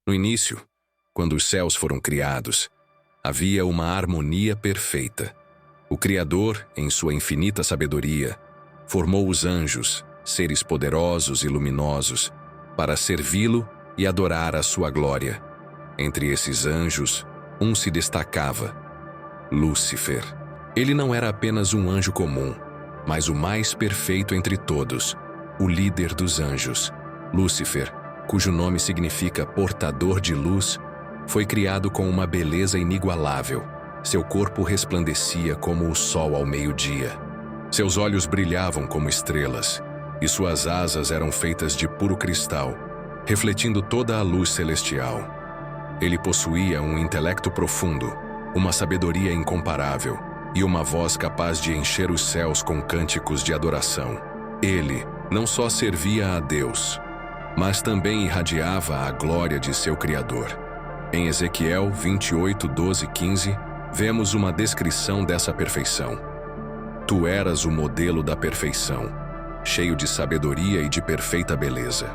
No início, quando os céus foram criados, havia uma harmonia perfeita. O Criador, em sua infinita sabedoria, formou os anjos, seres poderosos e luminosos, para servi-lo e adorar a sua glória. Entre esses anjos, um se destacava: Lúcifer. Ele não era apenas um anjo comum, mas o mais perfeito entre todos, o líder dos anjos. Lúcifer, cujo nome significa portador de luz, foi criado com uma beleza inigualável. Seu corpo resplandecia como o sol ao meio-dia. Seus olhos brilhavam como estrelas, e suas asas eram feitas de puro cristal, refletindo toda a luz celestial. Ele possuía um intelecto profundo, uma sabedoria incomparável e uma voz capaz de encher os céus com cânticos de adoração. Ele não só servia a Deus, mas também irradiava a glória de seu Criador. Em Ezequiel 28, 12 e 15, vemos uma descrição dessa perfeição. Tu eras o modelo da perfeição, cheio de sabedoria e de perfeita beleza.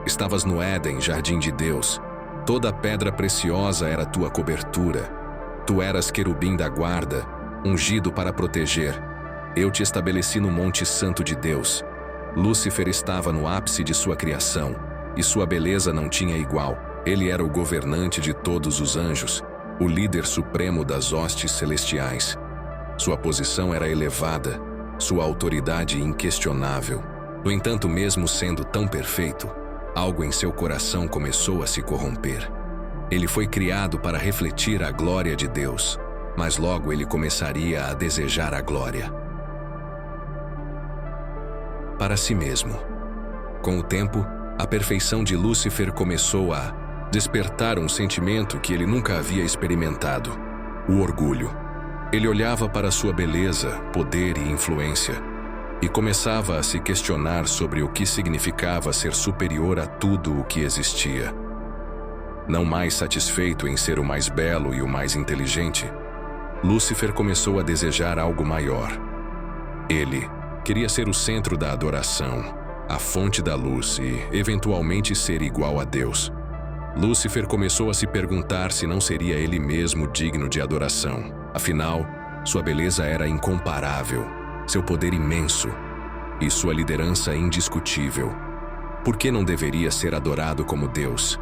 Estavas no Éden, jardim de Deus. Toda pedra preciosa era tua cobertura. Tu eras querubim da guarda, ungido para proteger. Eu te estabeleci no Monte Santo de Deus. Lúcifer estava no ápice de sua criação, e sua beleza não tinha igual. Ele era o governante de todos os anjos, o líder supremo das hostes celestiais. Sua posição era elevada, sua autoridade inquestionável. No entanto, mesmo sendo tão perfeito, algo em seu coração começou a se corromper. Ele foi criado para refletir a glória de Deus, mas logo ele começaria a desejar a glória para si mesmo. Com o tempo, a perfeição de Lúcifer começou a despertar um sentimento que ele nunca havia experimentado: o orgulho. Ele olhava para sua beleza, poder e influência, e começava a se questionar sobre o que significava ser superior a tudo o que existia. Não mais satisfeito em ser o mais belo e o mais inteligente, Lúcifer começou a desejar algo maior. Ele queria ser o centro da adoração, a fonte da luz e, eventualmente, ser igual a Deus. Lúcifer começou a se perguntar se não seria ele mesmo digno de adoração. Afinal, sua beleza era incomparável, seu poder imenso e sua liderança indiscutível. Por que não deveria ser adorado como Deus?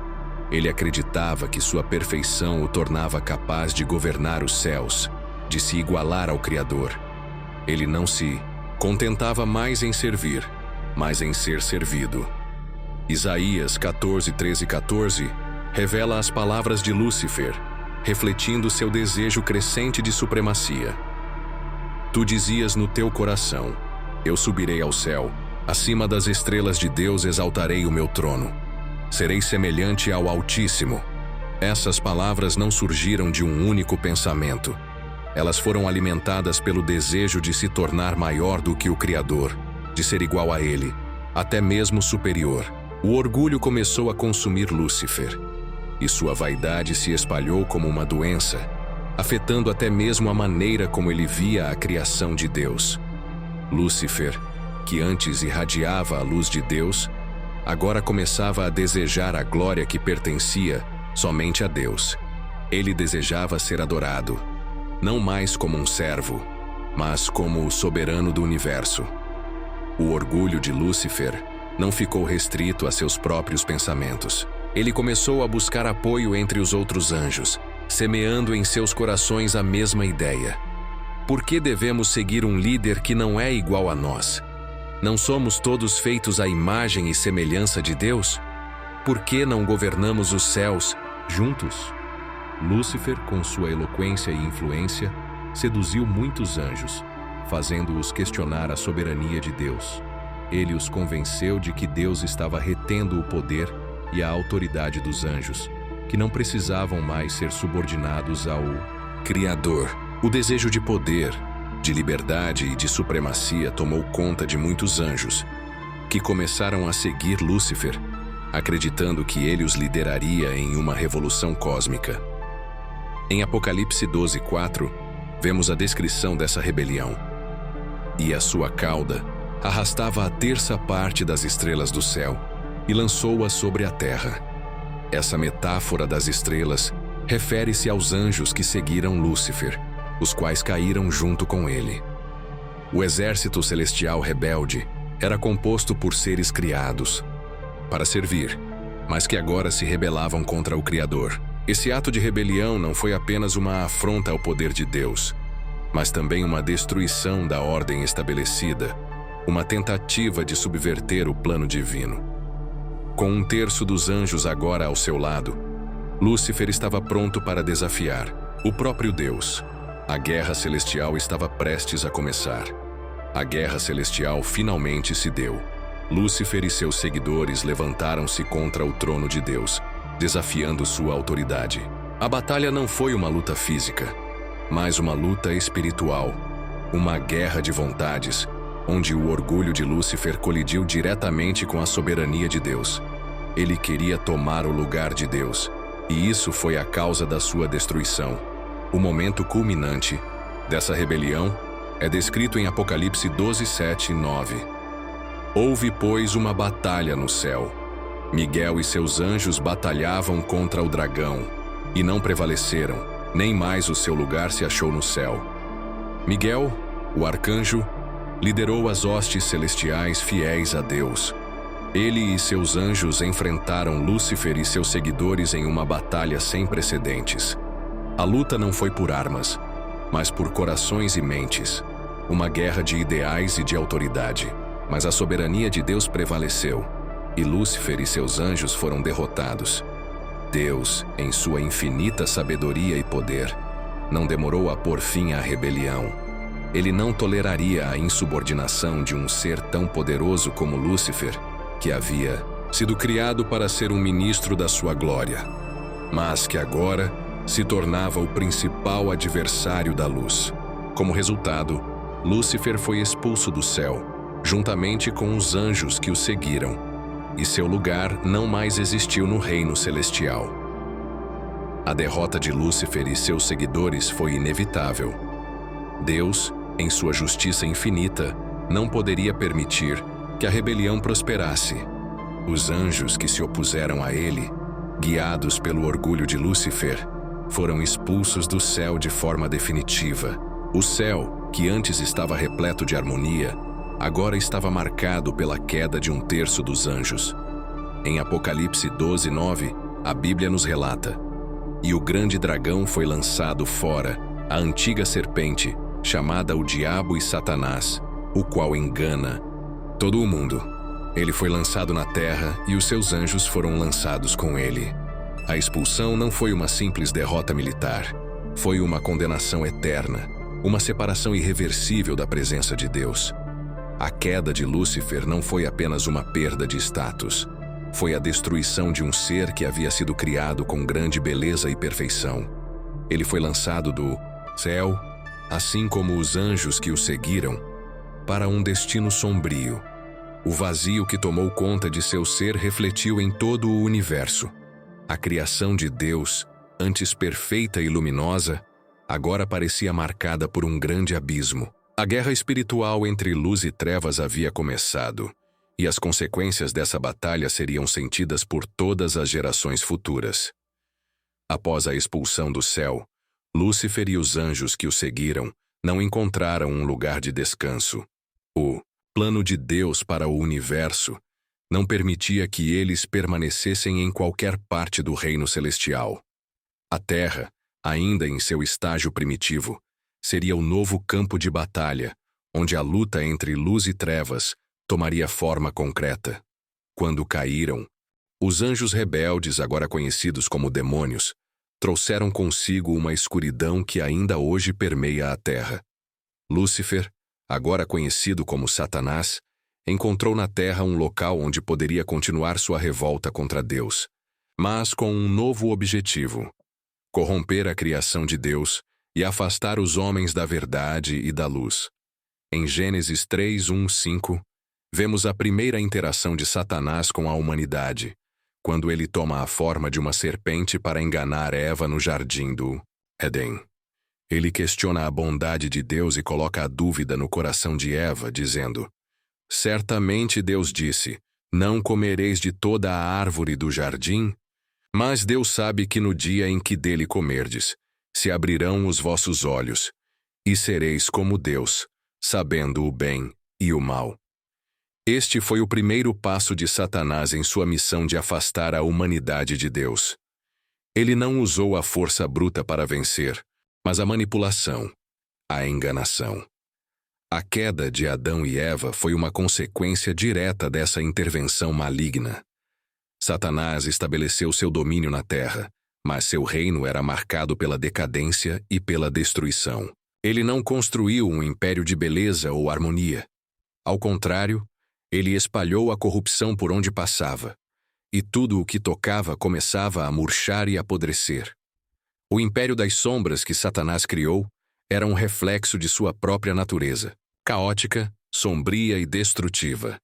Ele acreditava que sua perfeição o tornava capaz de governar os céus, de se igualar ao Criador. Ele não se contentava mais em servir, mas em ser servido. Isaías 14, 13 e 14 revela as palavras de Lúcifer, refletindo seu desejo crescente de supremacia. Tu dizias no teu coração: eu subirei ao céu, acima das estrelas de Deus exaltarei o meu trono. Serei semelhante ao Altíssimo. Essas palavras não surgiram de um único pensamento. Elas foram alimentadas pelo desejo de se tornar maior do que o Criador, de ser igual a Ele, até mesmo superior. O orgulho começou a consumir Lúcifer, e sua vaidade se espalhou como uma doença, afetando até mesmo a maneira como ele via a criação de Deus. Lúcifer, que antes irradiava a luz de Deus, agora começava a desejar a glória que pertencia somente a Deus. Ele desejava ser adorado, não mais como um servo, mas como o soberano do universo. O orgulho de Lúcifer não ficou restrito a seus próprios pensamentos. Ele começou a buscar apoio entre os outros anjos, semeando em seus corações a mesma ideia. Por que devemos seguir um líder que não é igual a nós? Não somos todos feitos à imagem e semelhança de Deus? Por que não governamos os céus juntos? Lúcifer, com sua eloquência e influência, seduziu muitos anjos, fazendo-os questionar a soberania de Deus. Ele os convenceu de que Deus estava retendo o poder e a autoridade dos anjos, que não precisavam mais ser subordinados ao Criador. O desejo de poder, de liberdade e de supremacia tomou conta de muitos anjos, que começaram a seguir Lúcifer, acreditando que ele os lideraria em uma revolução cósmica. Em Apocalipse 12:4, vemos a descrição dessa rebelião. E a sua cauda arrastava a terça parte das estrelas do céu e lançou-as sobre a terra. Essa metáfora das estrelas refere-se aos anjos que seguiram Lúcifer, os quais caíram junto com ele. O exército celestial rebelde era composto por seres criados para servir, mas que agora se rebelavam contra o Criador. Esse ato de rebelião não foi apenas uma afronta ao poder de Deus, mas também uma destruição da ordem estabelecida, uma tentativa de subverter o plano divino. Com 1/3 dos anjos agora ao seu lado, Lúcifer estava pronto para desafiar o próprio Deus. A guerra celestial estava prestes a começar. A guerra celestial finalmente se deu. Lúcifer e seus seguidores levantaram-se contra o trono de Deus, desafiando sua autoridade. A batalha não foi uma luta física, mas uma luta espiritual, uma guerra de vontades, onde o orgulho de Lúcifer colidiu diretamente com a soberania de Deus. Ele queria tomar o lugar de Deus, e isso foi a causa da sua destruição. O momento culminante dessa rebelião é descrito em Apocalipse 12, 7 e 9. Houve, pois, uma batalha no céu. Miguel e seus anjos batalhavam contra o dragão, e não prevaleceram, nem mais o seu lugar se achou no céu. Miguel, o arcanjo, liderou as hostes celestiais fiéis a Deus. Ele e seus anjos enfrentaram Lúcifer e seus seguidores em uma batalha sem precedentes. A luta não foi por armas, mas por corações e mentes. Uma guerra de ideais e de autoridade. Mas a soberania de Deus prevaleceu, e Lúcifer e seus anjos foram derrotados. Deus, em sua infinita sabedoria e poder, não demorou a pôr fim à rebelião. Ele não toleraria a insubordinação de um ser tão poderoso como Lúcifer, que havia sido criado para ser um ministro da sua glória, mas que agora se tornava o principal adversário da luz. Como resultado, Lúcifer foi expulso do céu, juntamente com os anjos que o seguiram, e seu lugar não mais existiu no reino celestial. A derrota de Lúcifer e seus seguidores foi inevitável. Deus, em sua justiça infinita, não poderia permitir que a rebelião prosperasse. Os anjos que se opuseram a ele, guiados pelo orgulho de Lúcifer, foram expulsos do céu de forma definitiva. O céu, que antes estava repleto de harmonia, agora estava marcado pela queda de 1/3 dos anjos. Em Apocalipse 12, 9, a Bíblia nos relata: "E o grande dragão foi lançado fora, a antiga serpente, chamada o Diabo e Satanás, o qual engana todo o mundo. Ele foi lançado na terra e os seus anjos foram lançados com ele." A expulsão não foi uma simples derrota militar, foi uma condenação eterna, uma separação irreversível da presença de Deus. A queda de Lúcifer não foi apenas uma perda de status, foi a destruição de um ser que havia sido criado com grande beleza e perfeição. Ele foi lançado do céu, assim como os anjos que o seguiram, para um destino sombrio. O vazio que tomou conta de seu ser refletiu em todo o universo. A criação de Deus, antes perfeita e luminosa, agora parecia marcada por um grande abismo. A guerra espiritual entre luz e trevas havia começado, e as consequências dessa batalha seriam sentidas por todas as gerações futuras. Após a expulsão do céu, Lúcifer e os anjos que o seguiram não encontraram um lugar de descanso. O plano de Deus para o universo não permitia que eles permanecessem em qualquer parte do reino celestial. A Terra, ainda em seu estágio primitivo, seria o novo campo de batalha, onde a luta entre luz e trevas tomaria forma concreta. Quando caíram, os anjos rebeldes, agora conhecidos como demônios, trouxeram consigo uma escuridão que ainda hoje permeia a terra. Lúcifer, agora conhecido como Satanás, encontrou na terra um local onde poderia continuar sua revolta contra Deus, mas com um novo objetivo: corromper a criação de Deus e afastar os homens da verdade e da luz. Em Gênesis 3, 1, 5, vemos a primeira interação de Satanás com a humanidade, quando ele toma a forma de uma serpente para enganar Eva no jardim do Éden. Ele questiona a bondade de Deus e coloca a dúvida no coração de Eva, dizendo: "Certamente Deus disse, não comereis de toda a árvore do jardim?" Mas Deus sabe que no dia em que dele comerdes, se abrirão os vossos olhos, e sereis como Deus, sabendo o bem e o mal. Este foi o primeiro passo de Satanás em sua missão de afastar a humanidade de Deus. Ele não usou a força bruta para vencer, mas a manipulação, a enganação. A queda de Adão e Eva foi uma consequência direta dessa intervenção maligna. Satanás estabeleceu seu domínio na terra, mas seu reino era marcado pela decadência e pela destruição. Ele não construiu um império de beleza ou harmonia. Ao contrário, ele espalhou a corrupção por onde passava, e tudo o que tocava começava a murchar e apodrecer. O império das sombras que Satanás criou era um reflexo de sua própria natureza, caótica, sombria e destrutiva.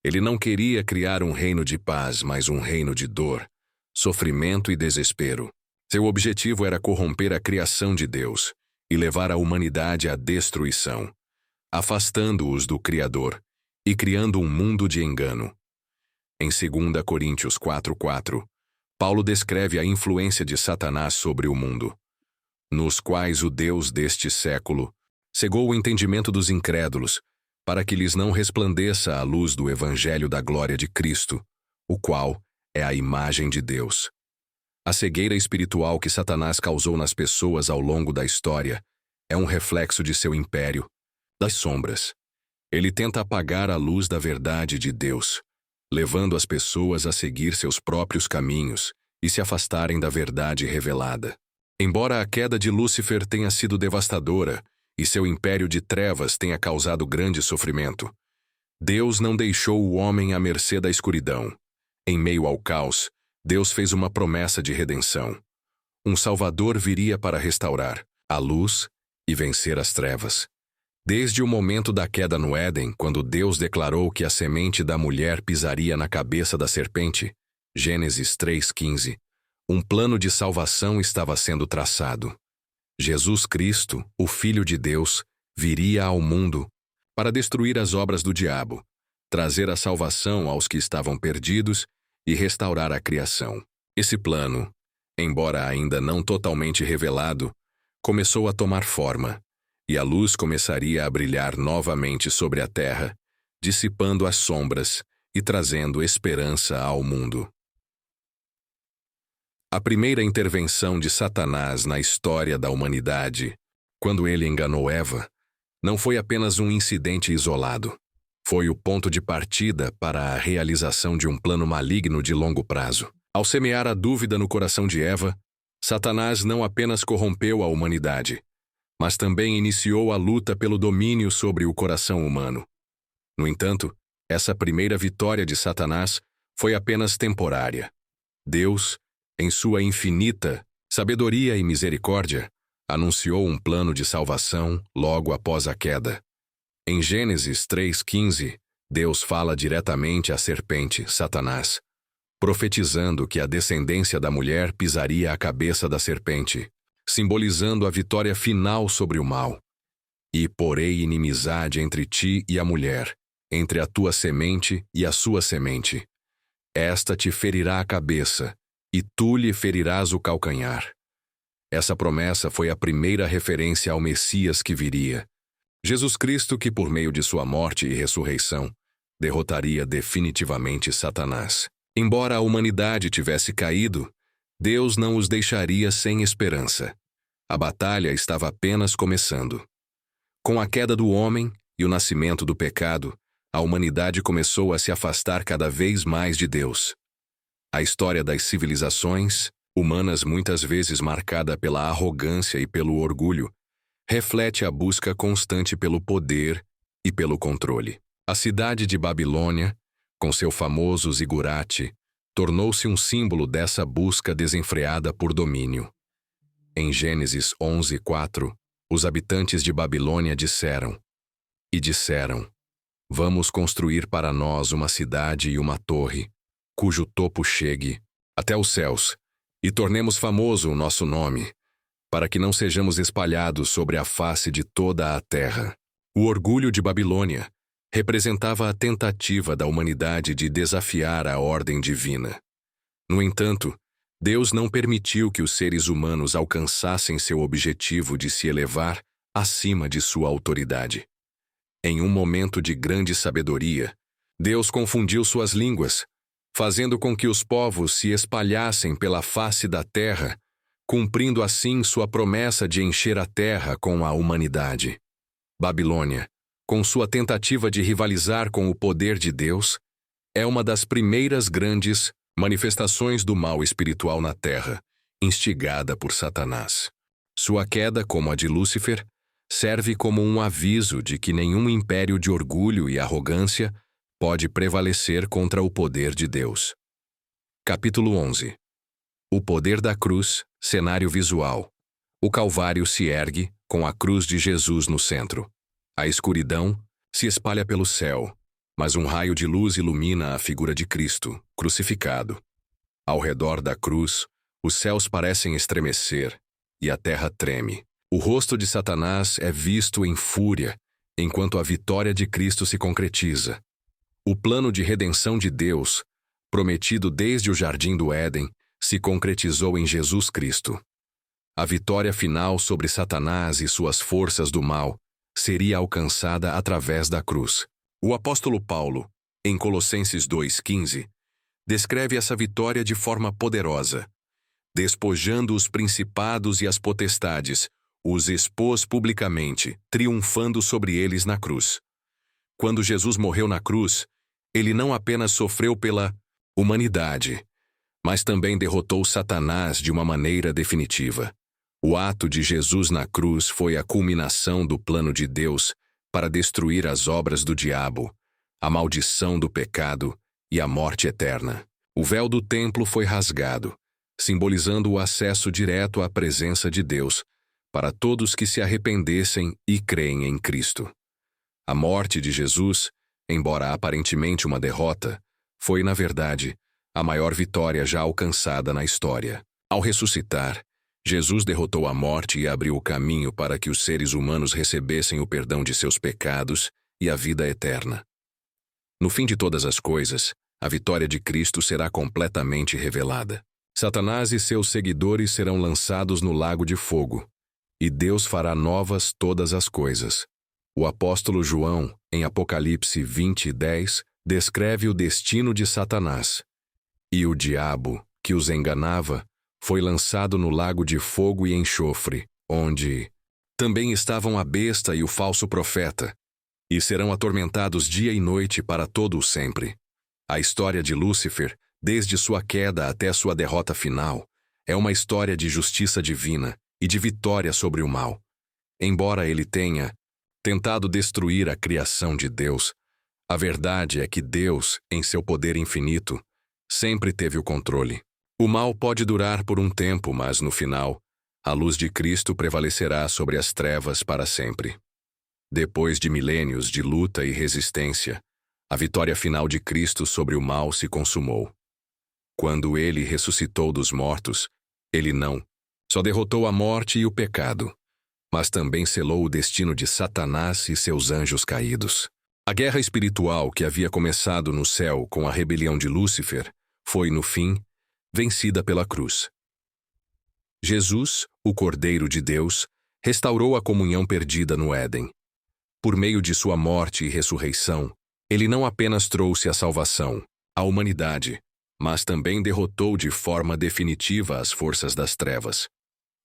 Ele não queria criar um reino de paz, mas um reino de dor, sofrimento e desespero. Seu objetivo era corromper a criação de Deus e levar a humanidade à destruição, afastando-os do Criador e criando um mundo de engano. Em 2 Coríntios 4:4, Paulo descreve a influência de Satanás sobre o mundo, nos quais o Deus deste século cegou o entendimento dos incrédulos, para que lhes não resplandeça a luz do Evangelho da glória de Cristo, o qual é a imagem de Deus. A cegueira espiritual que Satanás causou nas pessoas ao longo da história é um reflexo de seu império, das sombras. Ele tenta apagar a luz da verdade de Deus, levando as pessoas a seguir seus próprios caminhos e se afastarem da verdade revelada. Embora a queda de Lúcifer tenha sido devastadora e seu império de trevas tenha causado grande sofrimento, Deus não deixou o homem à mercê da escuridão. Em meio ao caos, Deus fez uma promessa de redenção. Um Salvador viria para restaurar a luz e vencer as trevas. Desde o momento da queda no Éden, quando Deus declarou que a semente da mulher pisaria na cabeça da serpente, Gênesis 3:15, um plano de salvação estava sendo traçado. Jesus Cristo, o Filho de Deus, viria ao mundo para destruir as obras do diabo, trazer a salvação aos que estavam perdidos e restaurar a criação. Esse plano, embora ainda não totalmente revelado, começou a tomar forma, e a luz começaria a brilhar novamente sobre a terra, dissipando as sombras e trazendo esperança ao mundo. A primeira intervenção de Satanás na história da humanidade, quando ele enganou Eva, não foi apenas um incidente isolado. Foi o ponto de partida para a realização de um plano maligno de longo prazo. Ao semear a dúvida no coração de Eva, Satanás não apenas corrompeu a humanidade, mas também iniciou a luta pelo domínio sobre o coração humano. No entanto, essa primeira vitória de Satanás foi apenas temporária. Deus, em sua infinita sabedoria e misericórdia, anunciou um plano de salvação logo após a queda. Em Gênesis 3:15, Deus fala diretamente à serpente, Satanás, profetizando que a descendência da mulher pisaria a cabeça da serpente, simbolizando a vitória final sobre o mal. E porei inimizade entre ti e a mulher, entre a tua semente e a sua semente. Esta te ferirá a cabeça, e tu lhe ferirás o calcanhar. Essa promessa foi a primeira referência ao Messias que viria. Jesus Cristo, que por meio de sua morte e ressurreição, derrotaria definitivamente Satanás. Embora a humanidade tivesse caído, Deus não os deixaria sem esperança. A batalha estava apenas começando. Com a queda do homem e o nascimento do pecado, a humanidade começou a se afastar cada vez mais de Deus. A história das civilizações, humanas muitas vezes marcada pela arrogância e pelo orgulho, reflete a busca constante pelo poder e pelo controle. A cidade de Babilônia, com seu famoso zigurate, tornou-se um símbolo dessa busca desenfreada por domínio. Em Gênesis 11:4, os habitantes de Babilônia disseram, vamos construir para nós uma cidade e uma torre, cujo topo chegue até os céus, e tornemos famoso o nosso nome, para que não sejamos espalhados sobre a face de toda a terra. O orgulho de Babilônia representava a tentativa da humanidade de desafiar a ordem divina. No entanto, Deus não permitiu que os seres humanos alcançassem seu objetivo de se elevar acima de sua autoridade. Em um momento de grande sabedoria, Deus confundiu suas línguas, fazendo com que os povos se espalhassem pela face da terra, cumprindo assim sua promessa de encher a terra com a humanidade. Babilônia, com sua tentativa de rivalizar com o poder de Deus, é uma das primeiras grandes manifestações do mal espiritual na terra, instigada por Satanás. Sua queda, como a de Lúcifer, serve como um aviso de que nenhum império de orgulho e arrogância pode prevalecer contra o poder de Deus. Capítulo 11. O poder da cruz, cenário visual. O Calvário se ergue, com a cruz de Jesus no centro. A escuridão se espalha pelo céu, mas um raio de luz ilumina a figura de Cristo, crucificado. Ao redor da cruz, os céus parecem estremecer e a terra treme. O rosto de Satanás é visto em fúria, enquanto a vitória de Cristo se concretiza. O plano de redenção de Deus, prometido desde o Jardim do Éden, se concretizou em Jesus Cristo. A vitória final sobre Satanás e suas forças do mal seria alcançada através da cruz. O apóstolo Paulo, em Colossenses 2,15, descreve essa vitória de forma poderosa. Despojando os principados e as potestades, os expôs publicamente, triunfando sobre eles na cruz. Quando Jesus morreu na cruz, ele não apenas sofreu pela humanidade, mas também derrotou Satanás de uma maneira definitiva. O ato de Jesus na cruz foi a culminação do plano de Deus para destruir as obras do diabo, a maldição do pecado e a morte eterna. O véu do templo foi rasgado, simbolizando o acesso direto à presença de Deus para todos que se arrependessem e creem em Cristo. A morte de Jesus, embora aparentemente uma derrota, foi, na verdade, a maior vitória já alcançada na história. Ao ressuscitar, Jesus derrotou a morte e abriu o caminho para que os seres humanos recebessem o perdão de seus pecados e a vida eterna. No fim de todas as coisas, a vitória de Cristo será completamente revelada. Satanás e seus seguidores serão lançados no lago de fogo, e Deus fará novas todas as coisas. O apóstolo João, em Apocalipse 20:10, descreve o destino de Satanás. E o diabo, que os enganava, foi lançado no lago de fogo e enxofre, onde também estavam a besta e o falso profeta, e serão atormentados dia e noite para todo o sempre. A história de Lúcifer, desde sua queda até sua derrota final, é uma história de justiça divina e de vitória sobre o mal. Embora ele tenha tentado destruir a criação de Deus, a verdade é que Deus, em seu poder infinito, sempre teve o controle. O mal pode durar por um tempo, mas no final, a luz de Cristo prevalecerá sobre as trevas para sempre. Depois de milênios de luta e resistência, a vitória final de Cristo sobre o mal se consumou. Quando ele ressuscitou dos mortos, ele não só derrotou a morte e o pecado, mas também selou o destino de Satanás e seus anjos caídos. A guerra espiritual que havia começado no céu com a rebelião de Lúcifer foi, no fim, vencida pela cruz. Jesus, o Cordeiro de Deus, restaurou a comunhão perdida no Éden. Por meio de sua morte e ressurreição, ele não apenas trouxe a salvação à humanidade, mas também derrotou de forma definitiva as forças das trevas.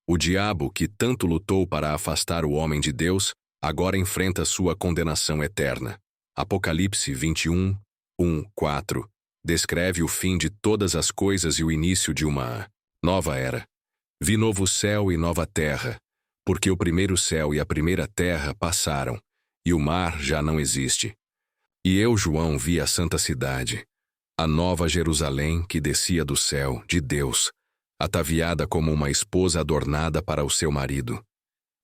O diabo, que tanto lutou para afastar o homem de Deus, agora enfrenta sua condenação eterna. Apocalipse 21:1-4 descreve o fim de todas as coisas e o início de uma nova era. Vi novo céu e nova terra, porque o primeiro céu e a primeira terra passaram, e o mar já não existe. E eu, João, vi a santa cidade, a nova Jerusalém que descia do céu, de Deus, ataviada como uma esposa adornada para o seu marido.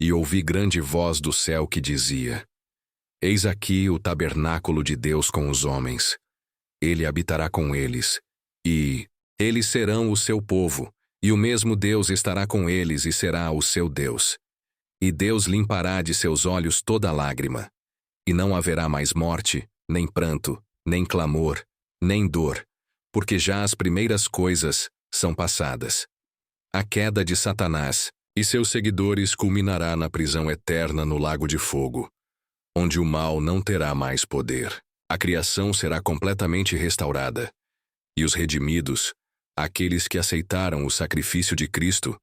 E ouvi grande voz do céu que dizia: Eis aqui o tabernáculo de Deus com os homens. Ele habitará com eles, e eles serão o seu povo, e o mesmo Deus estará com eles e será o seu Deus. E Deus limpará de seus olhos toda lágrima, e não haverá mais morte, nem pranto, nem clamor, nem dor, porque já as primeiras coisas são passadas. A queda de Satanás e seus seguidores culminará na prisão eterna no lago de fogo, onde o mal não terá mais poder. A criação será completamente restaurada, e os redimidos, aqueles que aceitaram o sacrifício de Cristo,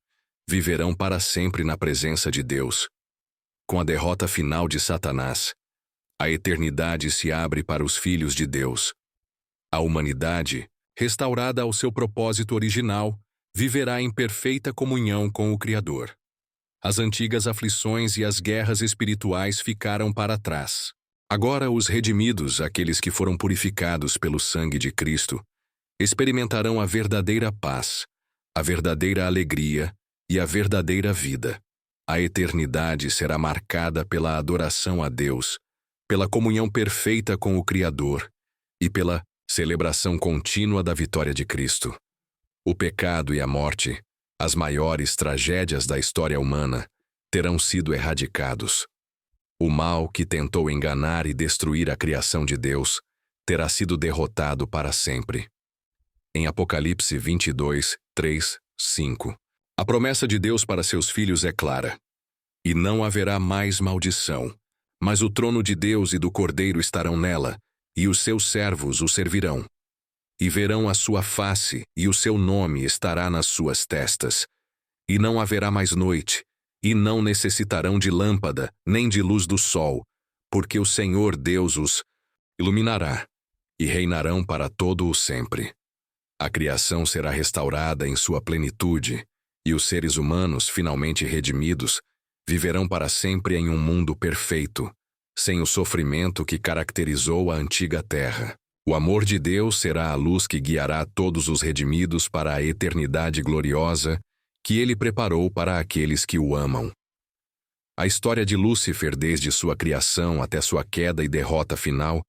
viverão para sempre na presença de Deus. Com a derrota final de Satanás, a eternidade se abre para os filhos de Deus. A humanidade, restaurada ao seu propósito original, viverá em perfeita comunhão com o Criador. As antigas aflições e as guerras espirituais ficaram para trás. Agora os redimidos, aqueles que foram purificados pelo sangue de Cristo, experimentarão a verdadeira paz, a verdadeira alegria e a verdadeira vida. A eternidade será marcada pela adoração a Deus, pela comunhão perfeita com o Criador e pela celebração contínua da vitória de Cristo. O pecado e a morte, as maiores tragédias da história humana, terão sido erradicados. O mal que tentou enganar e destruir a criação de Deus terá sido derrotado para sempre. Em Apocalipse 22, 3, 5, a promessa de Deus para seus filhos é clara. E não haverá mais maldição, mas o trono de Deus e do Cordeiro estarão nela, e os seus servos o servirão. E verão a sua face, e o seu nome estará nas suas testas. E não haverá mais noite, e não necessitarão de lâmpada, nem de luz do sol, porque o Senhor Deus os iluminará, e reinarão para todo o sempre. A criação será restaurada em sua plenitude, e os seres humanos, finalmente redimidos, viverão para sempre em um mundo perfeito, sem o sofrimento que caracterizou a antiga terra. O amor de Deus será a luz que guiará todos os redimidos para a eternidade gloriosa que Ele preparou para aqueles que o amam. A história de Lúcifer, desde sua criação até sua queda e derrota final,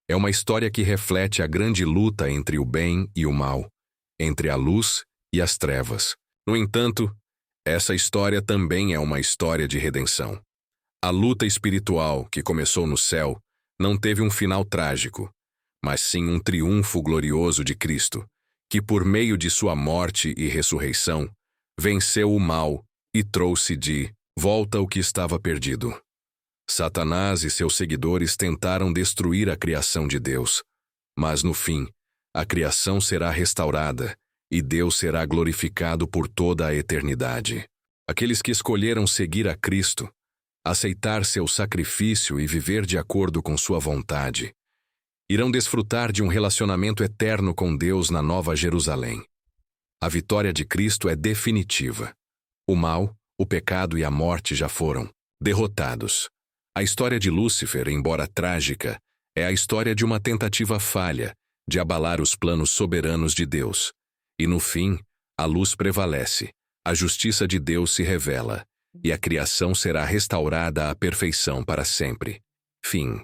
é uma história que reflete a grande luta entre o bem e o mal, entre a luz e as trevas. No entanto, essa história também é uma história de redenção. A luta espiritual que começou no céu não teve um final trágico, mas sim um triunfo glorioso de Cristo, que por meio de sua morte e ressurreição, venceu o mal e trouxe de volta o que estava perdido. Satanás e seus seguidores tentaram destruir a criação de Deus, mas no fim, a criação será restaurada e Deus será glorificado por toda a eternidade. Aqueles que escolheram seguir a Cristo, aceitar seu sacrifício e viver de acordo com sua vontade, irão desfrutar de um relacionamento eterno com Deus na Nova Jerusalém. A vitória de Cristo é definitiva. O mal, o pecado e a morte já foram derrotados. A história de Lúcifer, embora trágica, é a história de uma tentativa falha de abalar os planos soberanos de Deus. E no fim, a luz prevalece, a justiça de Deus se revela, e a criação será restaurada à perfeição para sempre. Fim.